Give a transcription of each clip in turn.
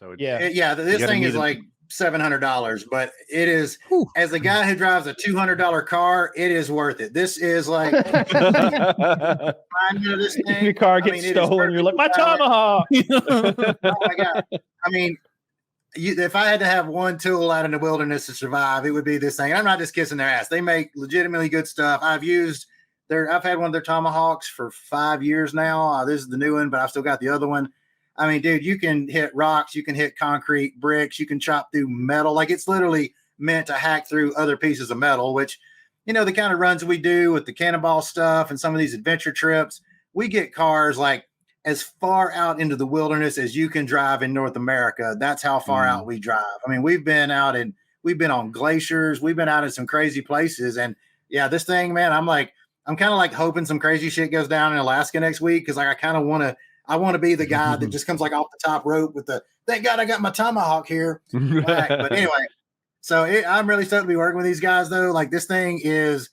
So this thing is like $700, but it is, as a guy who drives a $200 car, it is worth it. This is like this thing. Your car gets stolen. You're like, my tomahawk. Oh my God. I mean, if I had to have one tool out in the wilderness to survive, it would be this thing. I'm not just kissing their ass. They make legitimately good stuff. I've had one of their tomahawks for 5 years now. This is the new one, but I've still got the other one. I mean, dude, you can hit rocks, you can hit concrete, bricks, you can chop through metal. Like, it's literally meant to hack through other pieces of metal, which, the kind of runs we do with the cannonball stuff and some of these adventure trips, we get cars like as far out into the wilderness as you can drive in North America. That's how far out we drive. I mean, we've been on glaciers, we've been out in some crazy places. And yeah, this thing, man, I'm kind of like hoping some crazy shit goes down in Alaska next week. Cause like, I want to be the guy that just comes like off the top rope with thank God I got my tomahawk here. But anyway, so I'm really stoked to be working with these guys though. Like, this thing is,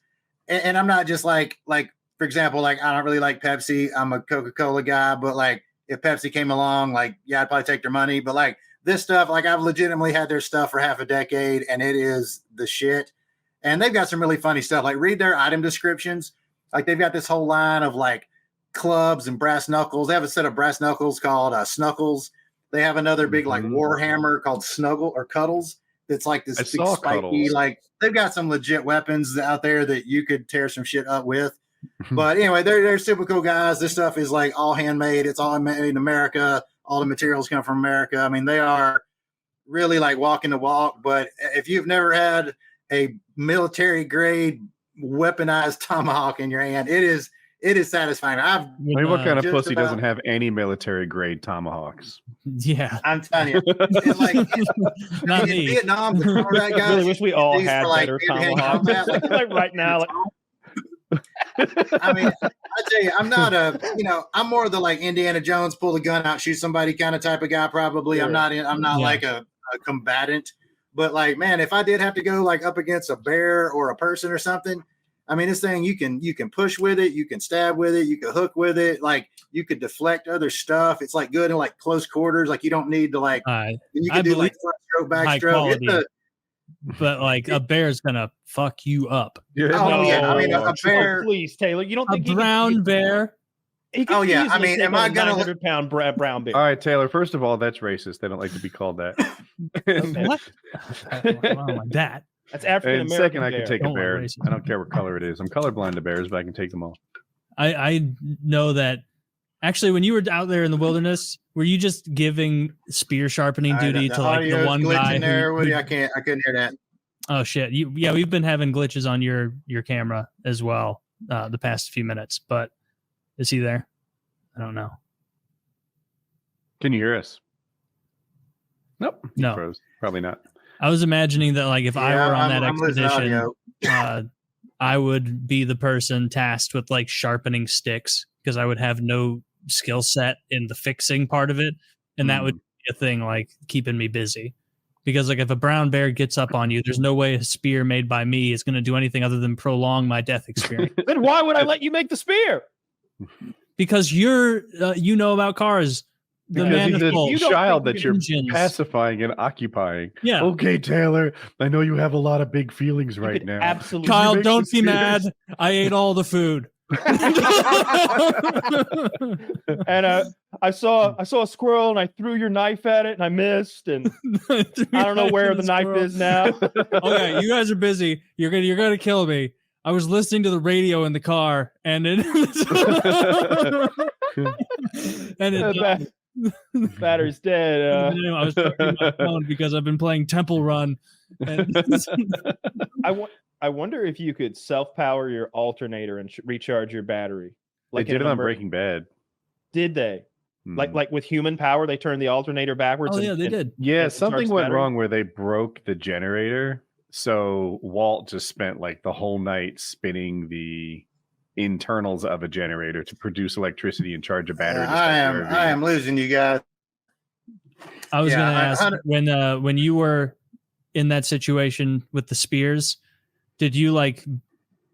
and I'm not just like, for example, like, I don't really like Pepsi. I'm a Coca-Cola guy, but like, if Pepsi came along, like, yeah, I'd probably take their money. But like, this stuff, like, I've legitimately had their stuff for half a decade and it is the shit. And they've got some really funny stuff. Like, read their item descriptions. Like, they've got this whole line of like clubs and brass knuckles. They have a set of brass knuckles called Snuckles. They have another big like warhammer called Snuggle or Cuddles. That's like this big spiky, Cuddles. Like, they've got some legit weapons out there that you could tear some shit up with. But anyway, they're super cool guys. This stuff is like all handmade. It's all made in America. All the materials come from America. I mean, they are really like walking the walk. But if you've never had a military grade weaponized tomahawk in your hand, it is satisfying. What kind of pussy doesn't have any military grade tomahawks? Yeah, I'm telling you, it's like not in me. Vietnam. I really wish we all had better tomahawks. Like right now. I mean, I tell you, I'm not I'm more of the like Indiana Jones, pull the gun out, shoot somebody kind of type of guy. Probably, sure. I'm not like a combatant, but like, man, if I did have to go like up against a bear or a person or something, I mean, this thing, you can push with it, you can stab with it, you can hook with it, like you could deflect other stuff. It's like good in like close quarters. Like, you don't need to like you can do like front stroke, back stroke. But like a bear's gonna fuck you up. Yeah. Oh yeah, I mean a bear. Oh, please, Taylor, you don't think a brown bear? Oh yeah, I mean, am I gonna 100-pound brown bear? All right, Taylor. First of all, that's racist. They don't like to be called that. What? That. That's African American. Second, I can take a bear. I don't care what color it is. I'm colorblind to bears, but I can take them all. I know that. Actually, when you were out there in the wilderness, were you just giving spear sharpening duty to like the one guy? I couldn't hear that. Oh shit! We've been having glitches on your camera as well the past few minutes. But is he there? I don't know. Can you hear us? Nope. No. Froze. Probably not. I was imagining that like if I were on that expedition, I would be the person tasked with like sharpening sticks because I would have no skill set in the fixing part of it, and that would be a thing like keeping me busy. Because like if a brown bear gets up on you, there's no way a spear made by me is going to do anything other than prolong my death experience. Then why would I let you make the spear? Because you're you know about cars. Because he's a child that you're pacifying and occupying. Yeah. Okay, Taylor. I know you have a lot of big feelings right now. Absolutely. Kyle, don't be mad. I ate all the food. And I saw a squirrel and I threw your knife at it and I missed, and I don't know where the knife is now. Okay, you guys are busy. You're gonna kill me. I was listening to the radio in the car and it battery's dead. I was checking my phone because I've been playing Temple Run. And I wonder if you could self-power your alternator and recharge your battery. Like they did it on Breaking Bad. Did they? Like with human power, they turned the alternator backwards. Oh, yeah, they did. Yeah, something went wrong where they broke the generator. So Walt just spent like the whole night spinning the internals of a generator to produce electricity and charge a battery. I am losing you guys. I was going to ask when you were in that situation with the spears, did you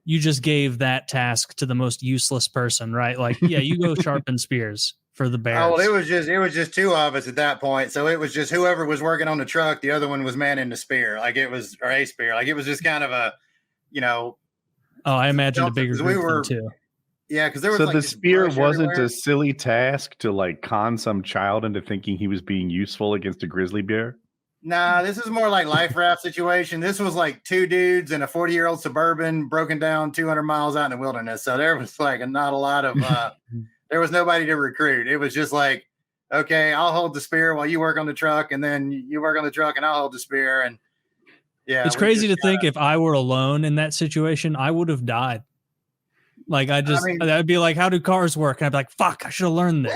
you just gave that task to the most useless person, right? Like, yeah, you go sharpen spears for the bears. Oh, well, it was just two of us at that point. So it was just whoever was working on the truck, the other one was manning the spear. Like it was, or a spear. Like it was just kind of a, Oh, I imagined a bigger group too. Yeah, because there was so like the spear wasn't everywhere. a silly task to like con some child into thinking he was being useful against a grizzly bear. Nah, this is more like life raft situation. This was like two dudes in a 40-year-old Suburban broken down 200 miles out in the wilderness. So there was like not a lot of, there was nobody to recruit. It was just like, okay, I'll hold the spear while you work on the truck, and then you work on the truck and I'll hold the spear. And yeah, it's crazy to think if I were alone in that situation, I would have died. Like I'd be like, how do cars work? And I'd be like, fuck, I should have learned this.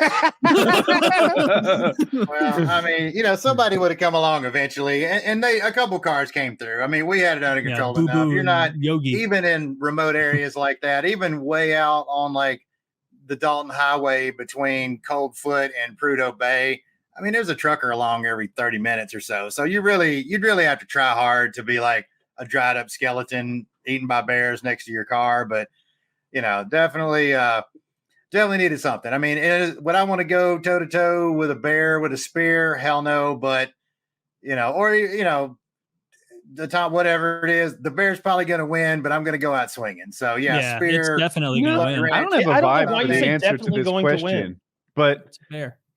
Well, I mean, somebody would have come along eventually, and a couple cars came through. I mean, we had it under control enough. You're not even in remote areas like that, even way out on like the Dalton Highway between Coldfoot and Prudhoe Bay. I mean, there's a trucker along every 30 minutes or so. So you'd really have to try hard to be like a dried up skeleton eaten by bears next to your car, but definitely needed something. I mean, would I want to go toe to toe with a bear with a spear? Hell no. But the top, whatever it is, the bear's probably going to win, but I'm going to go out swinging. So yeah, spear. It's definitely going to win. I don't have a vibe for the answer to this question, but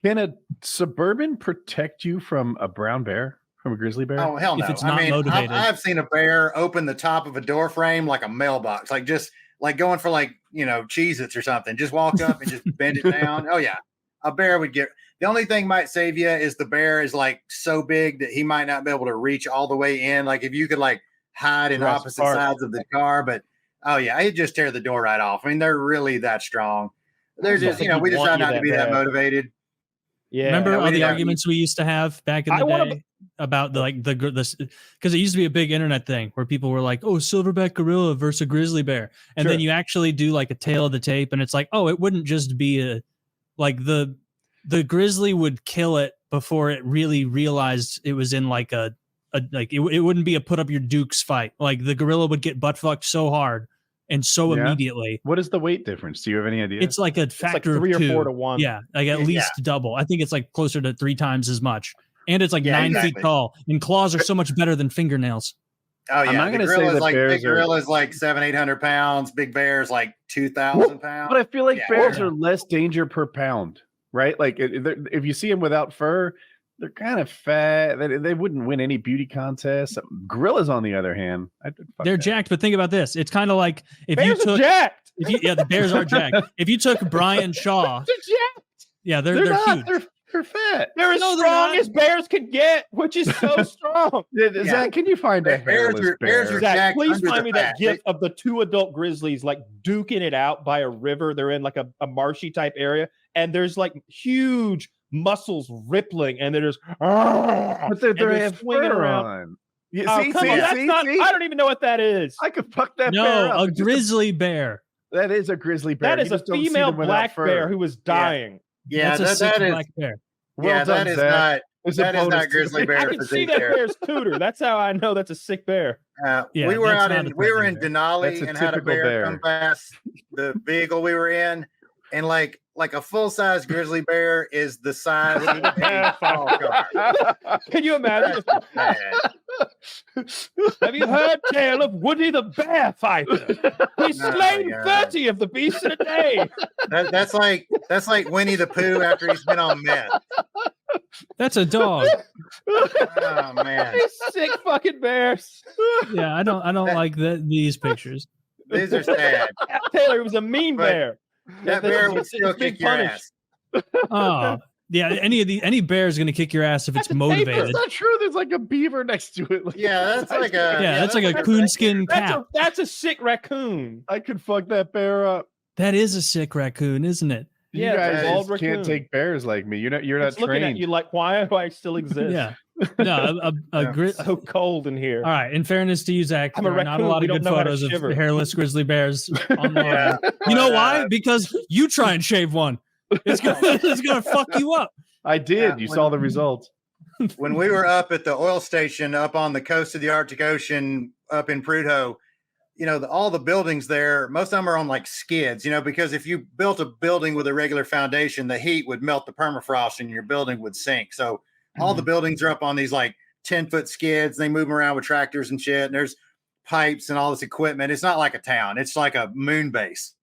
can a Suburban protect you from a brown bear? From a grizzly bear? Oh, hell no. If it's not motivated. I've seen a bear open the top of a door frame like a mailbox, like just like going for like, Cheez-Its or something. Just walk up and just bend it down. Oh, yeah. A bear would get – the only thing might save you is the bear is like so big that he might not be able to reach all the way in. Like if you could like hide in opposite sides of the car. But, oh, yeah, it'd just tear the door right off. I mean, they're really that strong. They're just, we just try not to be that motivated. Yeah. Remember all the arguments we used to have back in the day about because it used to be a big internet thing where people were like, oh, silverback gorilla versus a grizzly bear. And then you actually do like a tail of the tape and it's like, oh, it wouldn't just be the grizzly would kill it before it really realized it was in like it wouldn't be a put up your dukes fight. Like the gorilla would get butt fucked so hard and so immediately. What is the weight difference? Do you have any idea? It's like a factor like 3 of 2. or 4 to 1. Yeah, like at least double. I think it's like closer to 3 times as much. And it's like 9 feet tall. And claws are so much better than fingernails. Oh, yeah. I'm not going to say that like bears big gorillas like 700-800 pounds. Big bears like 2,000 pounds. But I feel like bears are less danger per pound, right? Like if you see them without fur, they're kind of fat. They wouldn't win any beauty contests. Gorillas, on the other hand, they're jacked. But think about this: it's kind of like if bears you took jacked. The bears are jacked. If you took Brian Shaw, they're jacked. Yeah, they're huge. They're fat. They're as strong as bears could get, which is so strong. Zach, can you find a hairless bear? Zach, please find me that gif of the 2 adult grizzlies like duking it out by a river. They're in like a marshy type area, and there's like huge muscles rippling, and they're just but they're swinging around. Yeah, see, I don't even know what that is. I could fuck that bear up. No, a grizzly bear. That is a grizzly bear. That is a female black bear who is dying. Yeah, that's a sick black bear. Well done, that is not grizzly bear. I can see that bear's cooter. That's how I know that's a sick bear. We were in Denali and had a bear come past the vehicle we were in, and like a full-size grizzly bear is the size of a fall car. Can you imagine? Have you heard tale of Woody the bear fighter? He's slain 30 of the beasts in a day. That's like Winnie the Pooh after he's been on meth. That's a dog. Oh man, these sick fucking bears. Yeah, I don't like these pictures. These are sad. Taylor was a mean bear. That bear would still kick your ass. Oh. Yeah, any bear is going to kick your ass if it's motivated. That's not true. There's like a beaver next to it. That's like a coonskin cap. That's a sick raccoon. I could fuck that bear up. That is a sick raccoon, isn't it? You guys can't take bears like me. You're not trained. Looking at you like, why do I still exist? Yeah. No, so cold in here. All right. In fairness to you, Zach, there are not a lot of good photos of hairless grizzly bears online. You know why? Because you try and shave one. It's gonna fuck you up. I did. You saw the results. When we were up at the oil station up on the coast of the Arctic Ocean up in Prudhoe, all the buildings there, most of them are on like skids, because if you built a building with a regular foundation, the heat would melt the permafrost and your building would sink. So all the buildings are up on these like 10-foot skids. They move them around with tractors and shit. And there's pipes and all this equipment. It's not like a town. It's like a moon base.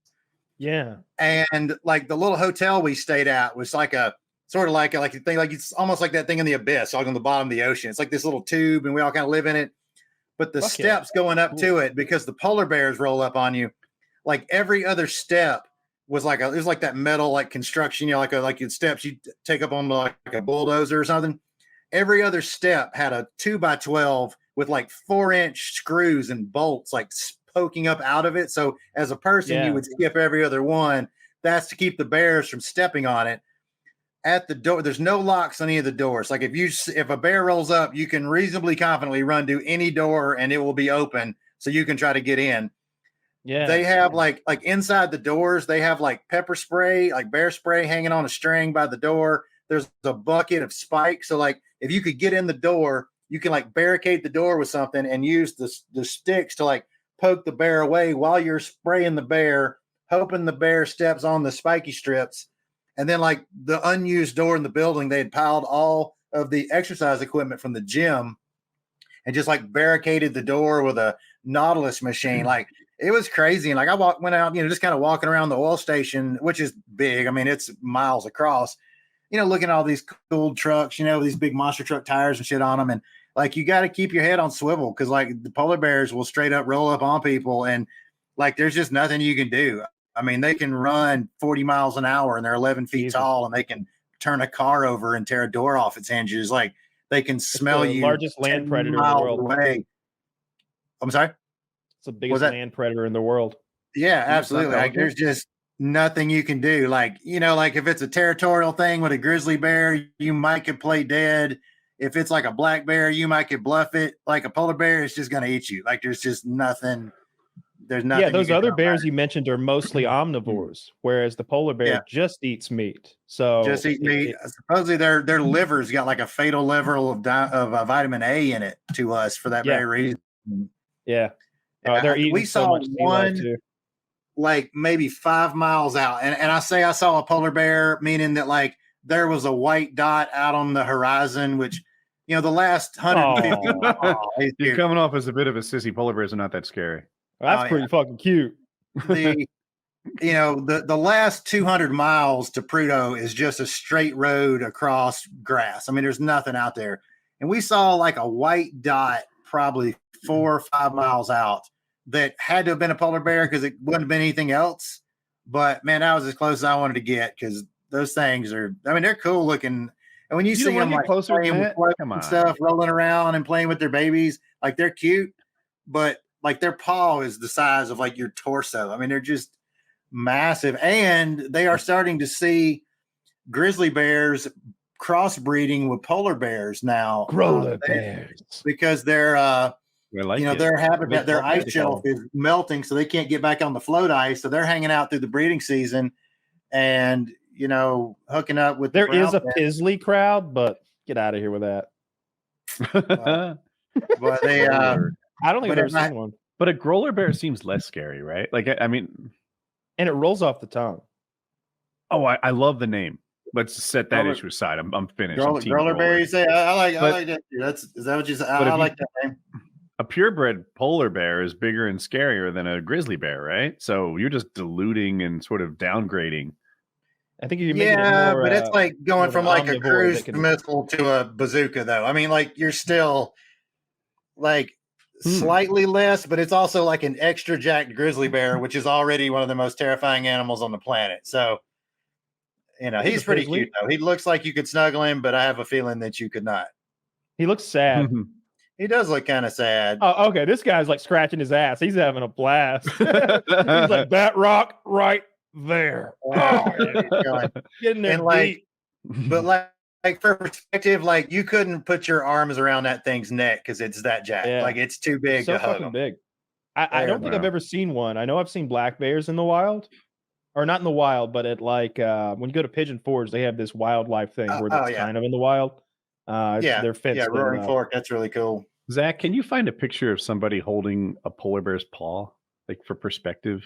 Yeah. And like the little hotel we stayed at was like a sort of like a thing, like it's almost like that thing in the abyss, like on the bottom of the ocean. It's like this little tube and we all kind of live in it. But the steps going up to it, because the polar bears roll up on you, like every other step was like it was like that metal like construction, like your steps you take up on like a bulldozer or something. Every other step had a 2x12 with like 4-inch screws and bolts like poking up out of it. So as a person, you would skip every other one. That's to keep the bears from stepping on it. At the door, there's no locks on any of the doors. Like if a bear rolls up, you can reasonably confidently run to any door and it will be open, so you can try to get in. Yeah, they have like inside the doors, they have like pepper spray, like bear spray hanging on a string by the door. There's a bucket of spikes, so like if you could get in the door, you can like barricade the door with something and use the sticks to like poke the bear away while you're spraying the bear, hoping the bear steps on the spiky strips. And then like the unused door in the building, they had piled all of the exercise equipment from the gym and just like barricaded the door with a Nautilus machine. Like it was crazy. And like I went out, just kind of walking around the oil station, which is big. I mean, it's miles across, looking at all these cool trucks, these big monster truck tires and shit on them. And like, you got to keep your head on swivel, because like the polar bears will straight up roll up on people. And like, there's just nothing you can do. I mean, they can run 40 miles an hour and they're 11 feet tall, and they can turn a car over and tear a door off its hinges. Like they can smell you. Largest land predator in the world. Away. I'm sorry? It's the biggest land predator in the world. Yeah, absolutely. Like there's just nothing you can do. Like, like if it's a territorial thing with a grizzly bear, you might could play dead. If it's like a black bear, you might could bluff it. Like a polar bear, it's just going to eat you. Like there's just nothing. There's nothing. Yeah, those other bears you mentioned are mostly omnivores, whereas the polar bear just eats meat. So just eat meat. Supposedly their liver's got like a fatal level of vitamin A in it to us for that very reason. Yeah. They're eating we saw one like maybe 5 miles out. And I say I saw a polar bear, meaning that like there was a white dot out on the horizon, which the last 150. You're coming off as a bit of a sissy. Polar bears are not that scary. That's pretty fucking cute. The last 200 miles to Prudhoe is just a straight road across grass. I mean, there's nothing out there. And we saw like a white dot probably 4 or 5 miles out that had to have been a polar bear, because it wouldn't have been anything else. But man, that was as close as I wanted to get, because those things are, I mean, they're cool looking. And when you see them like playing with stuff, rolling around and playing with their babies, like they're cute, but like their paw is the size of like your torso. I mean, they're just massive. And they are starting to see grizzly bears crossbreeding with polar bears now. Bears. Because their habitat, their ice shelf is melting, so they can't get back on the float ice. So they're hanging out through the breeding season and, hooking up with. There is a Pizzly crowd, but get out of here with that. But they, I don't think I've ever seen one. But a growler bear seems less scary, right? Like, I mean, and it rolls off the tongue. Oh, I love the name. Let's set that issue aside. I'm finished. Growler bear, you say? I like that. Is that what you say? I like that name. A purebred polar bear is bigger and scarier than a grizzly bear, right? So you're just diluting and sort of downgrading. I think you're making it more, but it's like going from like a cruise missile to a bazooka, though. I mean, like you're still like slightly less, but it's also like an extra jacked grizzly bear, which is already one of the most terrifying animals on the planet. So, he's pretty cute, though. He looks like you could snuggle him, but I have a feeling that you could not. He looks sad. He does look kind of sad. Oh, okay. This guy's like scratching his ass. He's having a blast. He's like, that rock right there. Getting there deep. But like for perspective, like you couldn't put your arms around that thing's neck because it's that jacked. Yeah. Like it's too big to hug him. Big. I don't think I've ever seen one. I know I've seen black bears in the wild, or not in the wild, but at like when you go to Pigeon Forge, they have this wildlife thing where it's kind of in the wild. They're fenced. Roaring Fork. That's really cool. Zach, can you find a picture of somebody holding a polar bear's paw? like for perspective.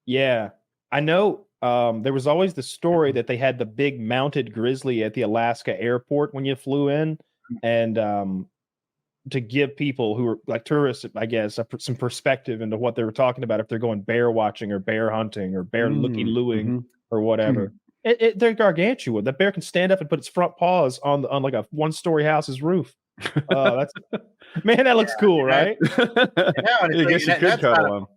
Yeah, I know. There was always the story that they had the big mounted grizzly at the Alaska airport when you flew in, and to give people who were like tourists, I guess, some perspective into what they were talking about if they're going bear watching or bear hunting or bear looking or whatever. They're gargantuan. The bear can stand up and put its front paws on like a 1-story house's roof. That's man, that looks cool, right? I guess you could cuddle them.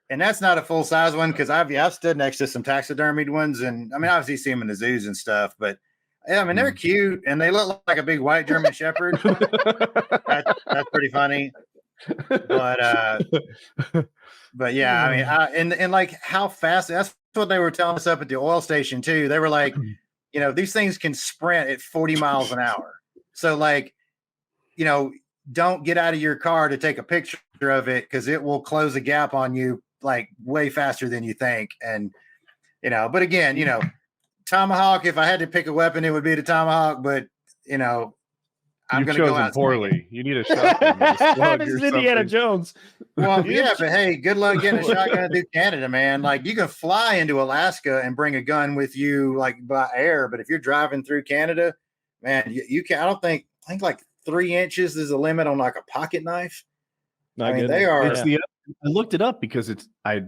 And that's not a full size one because I've stood next to some taxidermied ones, and I mean, obviously, you see them in the zoos and stuff, but yeah, I mean, they're cute and they look like a big white German Shepherd. That's pretty funny. But yeah, I mean, and like how fast, that's what they were telling us up at the oil station too. They were like, you know, these things can sprint at 40 miles an hour. So like, you know, don't get out of your car to take a picture of it because it will close a gap on you like way faster than you think. And, you know, but again, you know, tomahawk, if I had to pick a weapon, it would be the tomahawk, but you know, I'm going to go out poorly. You need a shotgun. This is Indiana Jones. Well, yeah, but hey, good luck getting a shotgun through Canada, man. Like you can fly into Alaska and bring a gun with you like by air, but if you're driving through Canada, man, you can. I think like 3 inches is the limit on like a pocket knife. I mean, they are. I looked it up because I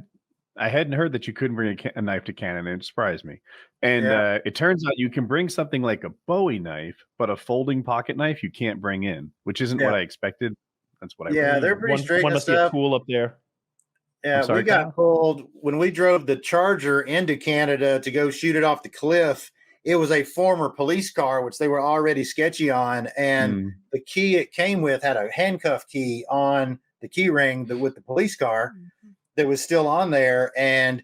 hadn't heard that you couldn't bring a knife to Canada. It surprised me. And it turns out you can bring something like a Bowie knife, but a folding pocket knife you can't bring in, which isn't what I expected. That's what I read. They're pretty strict. One must be a tool up there. Yeah, we got pulled when we drove the Charger into Canada to go shoot it off the cliff. It was a former police car, which they were already sketchy on. And the key it came with had a handcuff key on the key ring with the police car that was still on there. And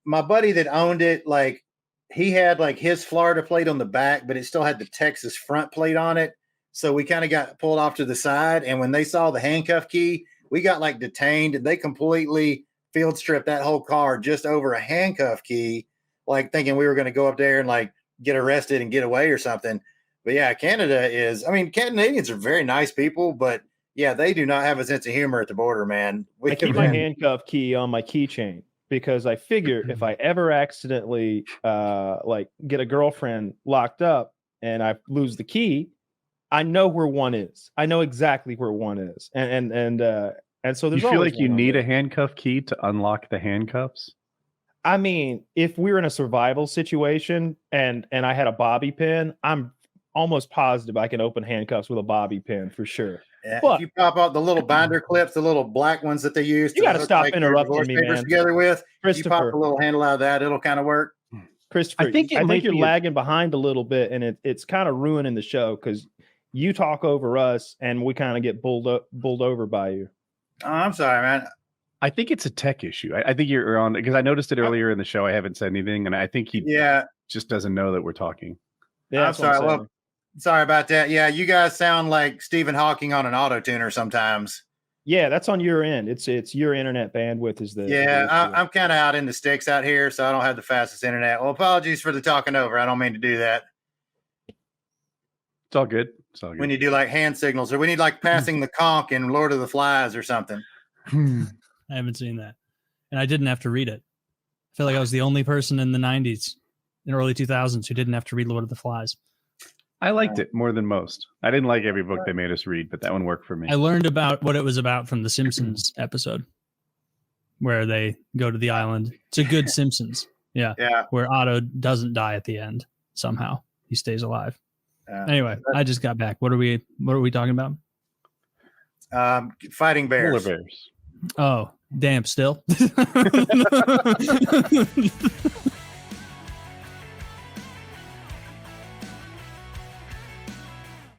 my buddy that owned it, like he had like his Florida plate on the back, but it still had the Texas front plate on it. So we kind of got pulled off to the side. And when they saw the handcuff key, we got like detained and they completely field stripped that whole car just over a handcuff key, like thinking we were going to go up there and like get arrested and get away or something. But yeah, Canada is, I mean, Canadians are very nice people, but yeah, they do not have a sense of humor at the border, man. I keep my handcuff key on my keychain because I figure if I ever accidentally like get a girlfriend locked up and I lose the key, I know where one is. I know exactly where one is. And so there's you feel like you need a handcuff key to unlock the handcuffs? I mean, if we're in a survival situation and I had a bobby pin, I'm almost positive I can open handcuffs with a bobby pin for sure. Yeah, but if you pop out the little binder clips, the little black ones that they use, you got to stop interrupting me, man. Together with, if you pop the little handle out of that, it'll kind of work. Christopher, I think you're lagging behind a little bit, and it's kind of ruining the show because you talk over us, and we kind of get bowled over by you. Oh, I'm sorry, man. I think it's a tech issue. I think you're on because I noticed it earlier in the show. I haven't said anything, and I think he just doesn't know that we're talking. Yeah, I'm sorry. Well, sorry about that. Yeah, you guys sound like Stephen Hawking on an auto tuner sometimes. Yeah, that's on your end. It's your internet bandwidth is the. Yeah, I'm kind of out in the sticks out here, so I don't have the fastest internet. Well, apologies for the talking over. I don't mean to do that. It's all good. It's all good. We need to do like hand signals, or we need like passing the conch in Lord of the Flies or something. I haven't seen that, and I didn't have to read it. I feel like I was the only person in the 90s and early 2000s who didn't have to read Lord of the Flies. I liked it more than most. I didn't like every book they made us read, but that one worked for me. I learned about what it was about from the Simpsons episode where they go to the island. It's a good Simpsons. Yeah. Where Otto doesn't die at the end. Somehow he stays alive. Anyway, I just got back. What are we talking about? Fighting bears. Polar bears. Oh, damn, still.